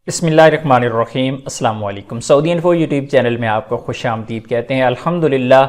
بسم اللہ الرحمن الرحیم۔ السلام علیکم۔ سعودی انفو یوٹیوب چینل میں آپ کو خوش آمدید کہتے ہیں۔ الحمدللہ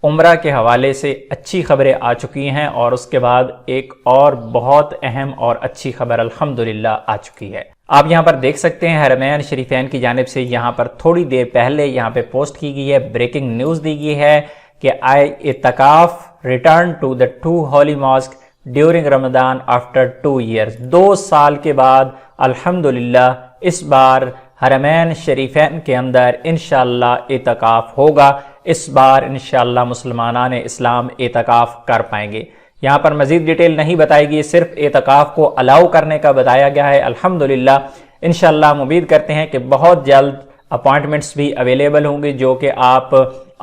عمرہ کے حوالے سے اچھی خبریں آ چکی ہیں اور اس کے بعد ایک اور بہت اہم اور اچھی خبر الحمدللہ آ چکی ہے۔ آپ یہاں پر دیکھ سکتے ہیں حرمین شریفین کی جانب سے یہاں پر تھوڑی دیر پہلے یہاں پہ پوسٹ کی گئی ہے، بریکنگ نیوز دی گئی ہے کہ اعتکاف return to the two holy mosque during Ramadan after 2 years۔ 2 سال کے بعد الحمدللہ اس بار حرمین شریفین کے اندر انشاءاللہ اعتکاف ہوگا۔ اس بار انشاءاللہ مسلمانان اسلام اعتکاف کر پائیں گے۔ یہاں پر مزید ڈیٹیل نہیں بتائی گئی، صرف اعتکاف کو الاؤ کرنے کا بتایا گیا ہے۔ الحمدللہ انشاءاللہ ہم امید کرتے ہیں کہ بہت جلد اپوائنٹمنٹس بھی اویلیبل ہوں گے، جو کہ آپ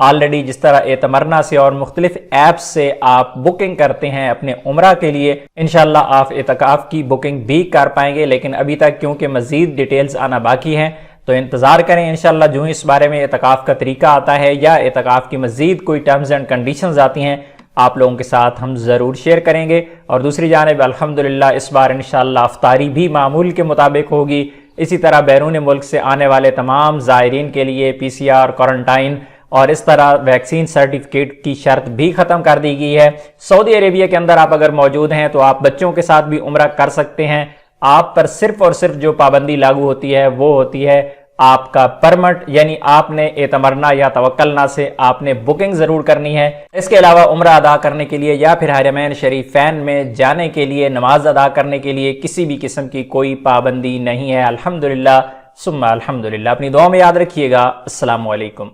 آلریڈی جس طرح اعتمرنا سے اور مختلف ایپس سے آپ بکنگ کرتے ہیں اپنے عمرہ کے لیے، انشاءاللہ آپ اعتکاف کی بکنگ بھی کر پائیں گے۔ لیکن ابھی تک کیونکہ مزید ڈیٹیلز آنا باقی ہیں تو انتظار کریں، انشاءاللہ جو اس بارے میں اعتکاف کا طریقہ آتا ہے یا اعتکاف کی مزید کوئی ٹرمز اینڈ کنڈیشنز آتی ہیں آپ لوگوں کے ساتھ ہم ضرور شیئر کریں گے۔ اور دوسری جانب الحمدللہ اس بار انشاءاللہ افطاری بھی معمول کے مطابق ہوگی۔ اسی طرح بیرون ملک سے آنے والے تمام زائرین کے لیے PCR کوارنٹائن اور اس طرح ویکسین سرٹیفکیٹ کی شرط بھی ختم کر دی گئی ہے۔ سعودی عربیہ کے اندر آپ اگر موجود ہیں تو آپ بچوں کے ساتھ بھی عمرہ کر سکتے ہیں۔ آپ پر صرف اور صرف جو پابندی لاگو ہوتی ہے وہ ہوتی ہے آپ کا پرمٹ، یعنی آپ نے اعتمرنا یا توکلنا سے آپ نے بکنگ ضرور کرنی ہے۔ اس کے علاوہ عمرہ ادا کرنے کے لیے یا پھر حرمین شریفین میں جانے کے لیے، نماز ادا کرنے کے لیے کسی بھی قسم کی کوئی پابندی نہیں ہے۔ الحمدللہ ثم الحمدللہ۔ اپنی دعا میں یاد رکھیے گا۔ السلام علیکم۔